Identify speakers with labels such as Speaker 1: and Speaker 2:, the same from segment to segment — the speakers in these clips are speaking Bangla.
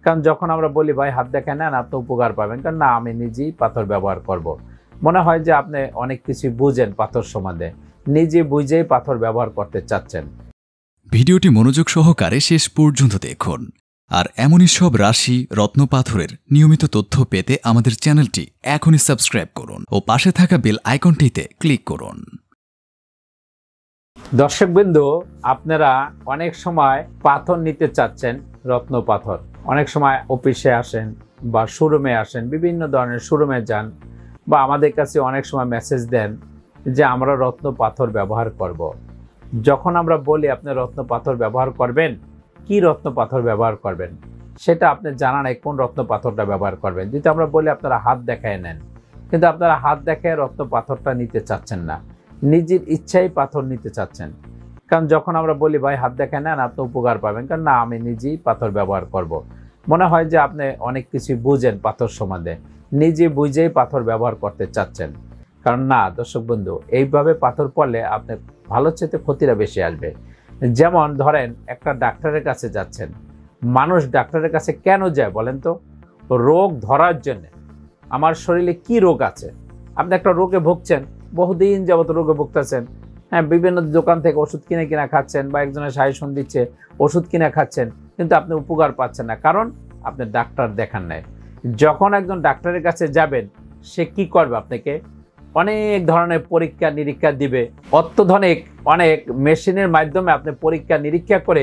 Speaker 1: কারণ যখন আমরা বলি ভাই হাত দেখে নেন আপনি উপকার পাবেন, কারণ না আমি নিজেই পাথর ব্যবহার করব। মনে হয় যে আপনি অনেক কিছু বুঝেন পাথর সম্বন্ধে, নিজে বুঝেই পাথর ব্যবহার করতে চাচ্ছেন।
Speaker 2: ভিডিওটি মনোযোগ সহকারে শেষ পর্যন্ত দেখুন। আর এমনই সব রাশি রত্ন পাথরের নিয়মিত তথ্য পেতে আমাদের চ্যানেলটি এখনই সাবস্ক্রাইব করুন ও পাশে থাকা বেল আইকনটিতে ক্লিক করুন।
Speaker 1: দর্শকবৃন্দু, আপনারা অনেক সময় পাথর নিতে চাচ্ছেন, রত্ন পাথর। অনেক সময় অফিসে আসেন বা শোরুমে আসেন, বিভিন্ন ধরনের শোরুমে যান, বা আমাদের কাছে অনেক সময় মেসেজ দেন যে আমরা রত্ন পাথর ব্যবহার করব। যখন আমরা বলি আপনি রত্ন পাথর ব্যবহার করবেন, কি রত্ন পাথর ব্যবহার করবেন সেটা আপনি জানা নাই কোন রত্ন পাথরটা ব্যবহার করবেন। যদি আমরা বলি আপনারা হাত দেখায় নেন, কিন্তু আপনারা হাত দেখায় রত্ন পাথরটা নিতে চাচ্ছেন না, নিজের ইচ্ছাই পাথর নিতে চাচ্ছেন। কারণ যখন আমরা বলি ভাই হাত দেখায় নেন আপনি উপকার পাবেন, কারণ না আমি নিজেই পাথর ব্যবহার করব। মনে হয় যে আপনি অনেক কিছু বুঝেন পাথর সম্বন্ধে, নিজে বুঝেই পাথর ব্যবহার করতে চাচ্ছেন। কারণ না দর্শক বন্ধু, এইভাবে পাথর পড়লে আপনার ভালোর চেয়ে ক্ষতিটা বেশি আসবে। যেমন ধরেন একটা ডাক্তারের কাছে যাচ্ছেন, মানুষ ডাক্তারের কাছে কেন যায় বলেন তো? রোগ ধরার জন্য। আমার শরীরে কি রোগ আছে, আপনি একটা রোগে ভুগছেন, বহুদিন যাবত রোগে ভুগতেছেন, হ্যাঁ, বিভিন্ন দোকান থেকে ওষুধ কিনে কিনা খাচ্ছেন বা একজনের সাজেশন দিচ্ছে ওষুধ কিনে খাচ্ছেন, কিন্তু আপনি উপকার পাচ্ছেন না, কারণ আপনি ডাক্তার দেখান নাই। যখন একজন ডাক্তারের কাছে যাবেন, সে কি করবে? আপনাকে অনেক ধরনের পরীক্ষা নিরীক্ষা দিবে, অত্যাধুনিক অনেক মেশিনের মাধ্যমে আপনি পরীক্ষা নিরীক্ষা করে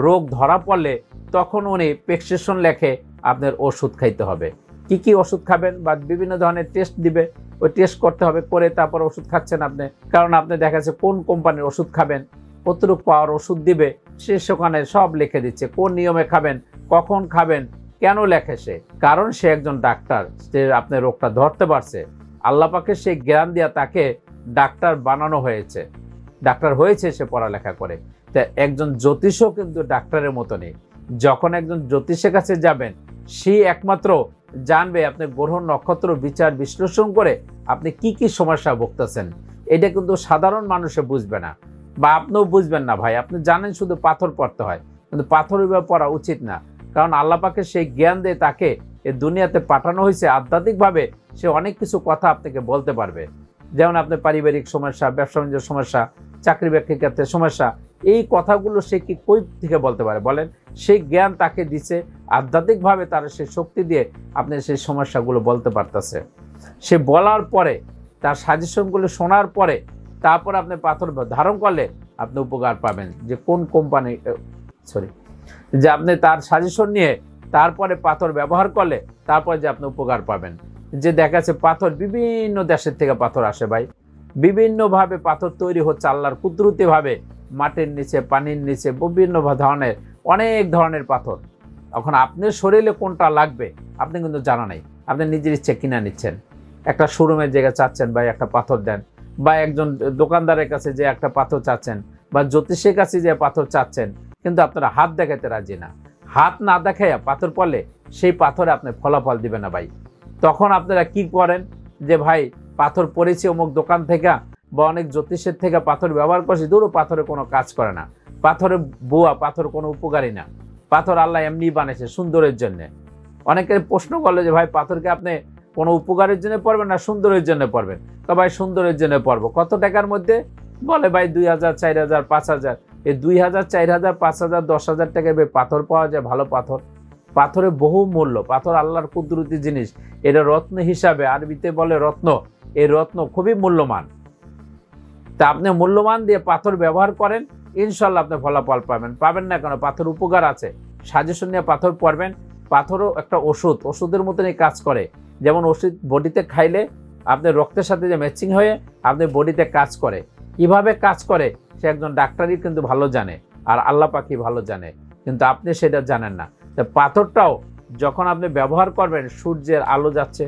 Speaker 1: রোগ ধরা পড়লে তখন উনি প্রেসক্রিপশন লেখে আপনার ওষুধ খাইতে হবে। কি কি ওষুধ খাবেন বা বিভিন্ন ধরনের টেস্ট দিবে, ওই টেস্ট করতে হবে, করে তারপর ওষুধ খাচ্ছেন আপনি। কারণ আপনি দেখা যাচ্ছে কোন কোম্পানির ওষুধ খাবেন, কতটুকু পাওয়ার ওষুধ দিবে, সে সেখানে সব লিখে দিচ্ছে, কোন নিয়মে খাবেন, কখন খাবেন, কেন লেখে সে? কারণ সে একজন ডাক্তার, সে আপনার রোগটা ধরতে পারছে। আল্লাহ পাকে সেই জ্ঞান দিয়া তাকে ডাক্তার বানানো হয়েছে, ডাক্তার হয়েছে সে পড়ালেখা করে। তা একজন জ্যোতিষও কিন্তু ডাক্তারের মতো নেই। যখন একজন জ্যোতিষের কাছে যাবেন, সে একমাত্র জানবে আপনি গ্রহ নক্ষত্র বিচার বিশ্লেষণ করে আপনি কি কি সমস্যা ভুগতেছেন। এটা কিন্তু সাধারণ মানুষে বুঝবে না, বা আপনিও বুঝবেন না ভাই। আপনি জানেন শুধু পাথর পড়তে হয়, কিন্তু পাথর এভাবে পড়া উচিত না। কারণ আল্লাহ পাকে সেই জ্ঞান দিয়ে তাকে এই দুনিয়াতে পাঠানো হয়েছে, আধ্যাত্মিকভাবে সে অনেক কিছু কথা আপনাকে বলতে পারবে। যেমন আপনার পারিবারিক সমস্যা, ব্যবসা বাণিজ্য সমস্যা, চাকরি বাকরির ক্ষেত্রে সমস্যা, এই কথাগুলো সে কি কই থেকে বলতে পারে বলেন? সেই জ্ঞান তাকে দিচ্ছে, আধ্যাত্মিকভাবে তার সেই শক্তি দিয়ে আপনি সেই সমস্যাগুলো বলতে পারতেছে। সে বলার পরে, তার সাজেশনগুলো শোনার পরে, তারপর আপনি পাথর ধারণ করলে আপনি উপকার পাবেন। যে কোন কোম্পানি, যে আপনি তার সাজেশন নিয়ে তারপরে পাথর ব্যবহার করলে তারপরে যে আপনি উপকার পাবেন। যে দেখা যাচ্ছে পাথর বিভিন্ন দেশের থেকে পাথর আসে ভাই, বিভিন্নভাবে পাথর তৈরি হচ্ছে আল্লাহর কুদরতিভাবে, মাটির নিচে, পানির নিচে, বিভিন্ন ধরনের অনেক ধরনের পাথর। এখন আপনার শরীরে কোনটা লাগবে আপনি কিন্তু জানা নাই, আপনি নিজের ইচ্ছে কিনে নিচ্ছেন। একটা শোরুমের জায়গায় চাচ্ছেন ভাই একটা পাথর দেন, বা একজন দোকানদারের কাছে যে একটা পাথর চাচ্ছেন, বা জ্যোতিষের কাছে যে পাথর চাচ্ছেন, কিন্তু আপনারা হাত দেখাতে রাজি না। হাত না দেখাইয়া পাথর পড়লে সেই পাথরে আপনি ফলাফল দিবে না ভাই। তখন আপনারা কি করেন? যে ভাই পাথর পড়েছে অমুক দোকান থেকে বা অনেক জ্যোতিষের থেকে পাথর ব্যবহার করছি, দূর পাথরে কোনো কাজ করে না, পাথরে বুয়া, পাথর কোনো উপকারী না, পাথর আল্লাহ এমনি বানিয়েছে সুন্দরের জন্য। অনেকের প্রশ্ন করলো যে ভাই পাথরকে আপনি কোনো উপকারের জন্য পড়বেন না সুন্দরের জন্য পড়বেন? তো ভাই সুন্দরের জন্য পড়বো। কত টাকার মধ্যে? বলে ভাই 2000, 4000, 5000। এই 2000, 4000, 5000, 10,000 টাকায় পাথর পাওয়া যায়, ভালো পাথর। পাথরে বহু মূল্য, পাথর আল্লাহর কুদরতি জিনিস, এটা রত্ন হিসাবে, আরবিতে বলে রত্ন, এই রত্ন খুবই মূল্যবান। তা আপনি মূল্যবান দিয়ে পাথর ব্যবহার করেন, ইনশাল্লাহ আপনি ফলাফল পাবেন। পাবেন না কেন? পাথর উপকার আছে, সাজেশন নিয়ে পাথর পড়বেন। পাথরও একটা ওষুধ, ওষুধের মতনই কাজ করে। যেমন ওষুধ বডিতে খাইলে আপনার রক্তের সাথে যে ম্যাচিং হয়ে আপনার বডিতে কাজ করে, কিভাবে কাজ করে সে একজন ডাক্তারই কিন্তু ভালো জানে, আর আল্লাহ পাকই ভালো জানে, কিন্তু আপনি সেটা জানেন না। তো পাথরটাও যখন আপনি ব্যবহার করবেন, সূর্যের আলো যাচ্ছে,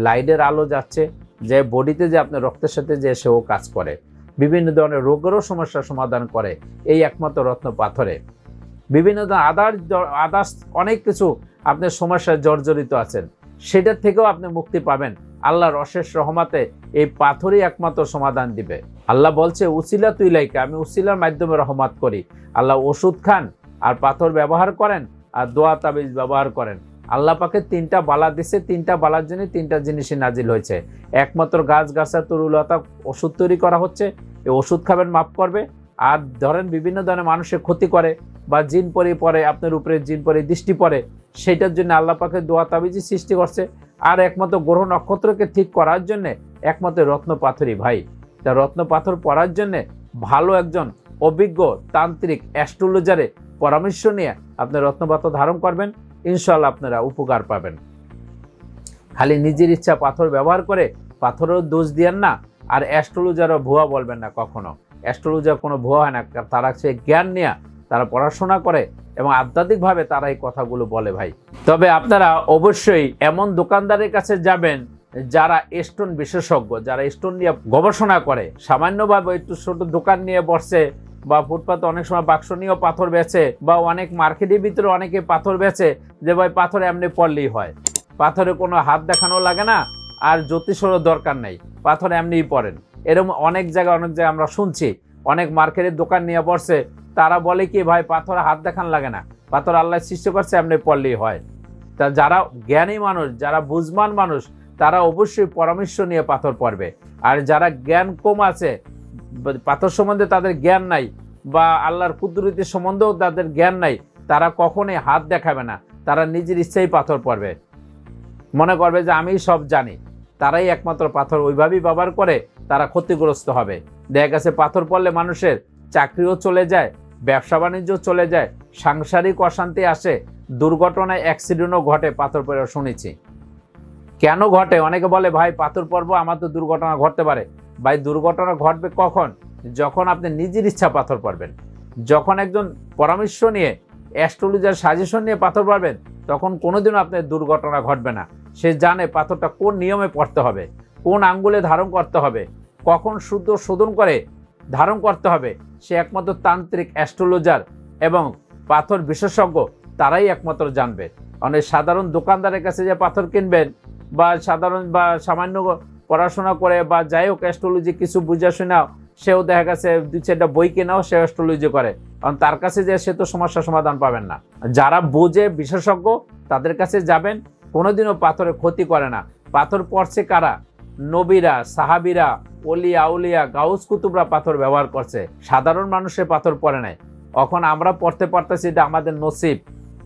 Speaker 1: লাইটের আলো যাচ্ছে, যে বডিতে যে আপনার রক্তের সাথে যে সেও কাজ করে, বিভিন্ন ধরনের রোগেরও সমস্যার সমাধান করে এই একমাত্র রত্ন পাথরে। বিভিন্ন ধরনের আদার্স অনেক কিছু আপনার সমস্যায় জর্জরিত আছেন, সেটার থেকেও আপনি মুক্তি পাবেন। আল্লাহর অশেষ রহমতে এই পাথরই একমাত্র সমাধান দিবে। আল্লাহ বলছে উসিলা তুইলাইকা, আমি উসিলার মাধ্যমে রহমত করি। আল্লাহ ওষুধ খান আর পাথর ব্যবহার করেন, আর দোয়া তাবিজ ব্যবহার করেন। আল্লাহ পাকে 3টা বালা দিছে, 3টা বালার জন্য 3টা জিনিসই নাজিল হয়েছে। একমাত্র গাছ-গাছা তরুলতা ওষুধ তৈরি করা হচ্ছে, এই ওষুধ খাবেন মাফ করবে। আর ধরেন বিভিন্ন ধরনের মানুষের ক্ষতি করে বা জিন পরি পরে আপনার উপরে জিন পরি দৃষ্টি পড়ে, সেটার জন্য আল্লাহ পাকে দোয়া তাবিজই সৃষ্টি করছে। আর একমাত্র গ্রহ নক্ষত্রকে ঠিক করার জন্য একমাত্র রত্ন পাথরই ভাই। তা রত্ন পাথর পড়ার জন্য ভালো একজন অভিজ্ঞ তান্ত্রিক অ্যাস্ট্রোলজারে পরামর্শ নিয়ে আপনি রত্ন পাথর ধারণ করবেন, ইনশাআল্লাহ আপনারা উপকার পাবেন। খালি নিজের ইচ্ছা পাথর ব্যবহার করে পাথরেও দোষ দিয়েন না, আর অ্যাস্ট্রোলজারও ভুয়া বলবেন না কখনো। অ্যাস্ট্রোলজার কোনো ভুয়া হয় না, তারা সে জ্ঞান নিয়ে তারা পড়াশোনা করে এবং আধ্যাত্মিকভাবে তারা এই কথাগুলো বলে ভাই। তবে আপনারা অবশ্যই এমন দোকানদারের কাছে যাবেন যারা স্টোন বিশেষজ্ঞ, যারা স্টোন নিয়ে গবেষণা করে। সামান্যভাবে একটু ছোট দোকান নিয়ে বসছে বা ফুটপাতে অনেক সময় বাক্স নিয়েও পাথর বেচে, বা অনেক মার্কেটের ভিতরে অনেকে পাথর বেচে যে ভাই পাথর এমনি পড়লেই হয়, পাথরে কোনো হাত দেখানো লাগে না আর জ্যোতিষেরও দরকার নেই, পাথর এমনিই পড়েন। এরকম অনেক জায়গায় আমরা শুনছি, অনেক মার্কেটের দোকান নিয়ে বসছে, তারা বলে কি ভাই পাথরে হাত দেখান লাগে না, পাথর আল্লাহ সৃষ্টি করছে এমনি পড়লেই হয়। তা যারা জ্ঞানী মানুষ, যারা বুঝমান মানুষ, তারা অবশ্যই পরামর্শ নিয়ে পাথর পড়বে। আর যারা জ্ঞান কম আছে, পাথর সম্বন্ধে তাদের জ্ঞান নাই বা আল্লাহর কুদরতি সম্বন্ধেও তাদের জ্ঞান নাই, তারা কখনোই হাত দেখাবে না, তারা নিজের ইচ্ছাই পাথর পড়বে, মনে করবে যে আমি সব জানি। তারাই একমাত্র পাথর ওইভাবেই ব্যবহার করে, তারা ক্ষতিগ্রস্ত হবে। দেখা গেছে পাথর পড়লে মানুষের চাকরিও চলে যায়, ব্যবসা বাণিজ্য চলে যায়, সাংসারিক অশান্তি আসে, দুর্ঘটনায় অ্যাক্সিডেন্টও ঘটে পাথর পড়ে শুনেছি। কেন ঘটে? অনেকে বলে ভাই পাথর পড়বো আমার তো দুর্ঘটনা ঘটতে পারে। ভাই দুর্ঘটনা ঘটবে কখন? যখন আপনি নিজের ইচ্ছা পাথর পড়বেন। যখন একজন পরামর্শ নিয়ে অ্যাস্ট্রোলজার সাজেশন নিয়ে পাথর পড়বেন, তখন কোনোদিনও আপনার দুর্ঘটনা ঘটবে না। সে জানে পাথরটা কোন নিয়মে পড়তে হবে, কোন আঙ্গুলে ধারণ করতে হবে, কখন শুদ্ধ শোধন করে ধারণ করতে হবে। সে একমাত্র তান্ত্রিক অ্যাস্ট্রোলজার এবং পাথর বিশেষজ্ঞ, তারাই একমাত্র জানবে। অনেক সাধারণ দোকানদারের কাছে যে পাথর কিনবেন বা সাধারণ বা সামান্য পড়াশোনা করে বা যাই হোক অ্যাস্ট্রোলজি কিছু বুঝা শোনাও, সেও দেখা গেছে 2-4টা বই কেনাও সে অ্যাস্ট্রোলজি করে, কারণ তার কাছে যে সে তো সমস্যার সমাধান পাবেন না। যারা বোঝে বিশেষজ্ঞ তাদের কাছে যাবেন, কোনোদিনও পাথরের ক্ষতি করে না। পাথর পড়ছে কারা? নবীরা, সাহাবিরা, ওলি আউলিয়া, গাউস কুতুবরা পাথর ব্যবহার করছে। সাধারণ মানুষের পাথর পড়ে নাই। এখন আমরা পড়তে পারতেছি, এটা আমাদের নসিব,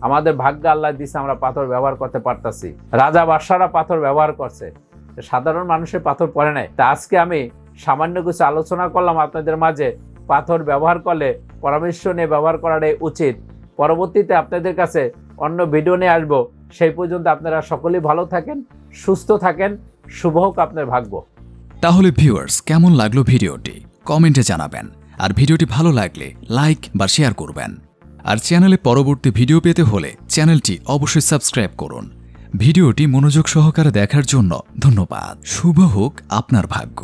Speaker 1: আমাদের ভাগ্য আল্লাহ দিছে, আমরা পাথর ব্যবহার করতে পারতেছি। রাজা বাদশারা পাথর ব্যবহার করছে, সাধারণ মানুষের পাথর পড়ে নাই। তা আজকে আমি সামান্য কিছু আলোচনা করলাম আপনাদের মাঝে। পাথর ব্যবহার করলে পরামর্শ নিয়ে ব্যবহার করাটাই উচিত। পরবর্তীতে আপনাদের কাছে অন্য ভিডিও নিয়ে আসবো। সেই পর্যন্ত আপনারা সকলেই ভালো থাকেন, সুস্থ থাকেন, শুভ হোক আপনার ভাগ্য।
Speaker 2: তাহলে ভিউয়ার্স, কেমন লাগলো ভিডিওটি কমেন্টে জানাবেন, আর ভিডিওটি ভালো লাগলে লাইক বা শেয়ার করবেন। আর চ্যানেলে পরবর্তী ভিডিও পেতে হলে চ্যানেলটি অবশ্যই সাবস্ক্রাইব করুন। ভিডিওটি মনোযোগ সহকারে দেখার জন্য ধন্যবাদ। শুভ হোক আপনার ভাগ্য।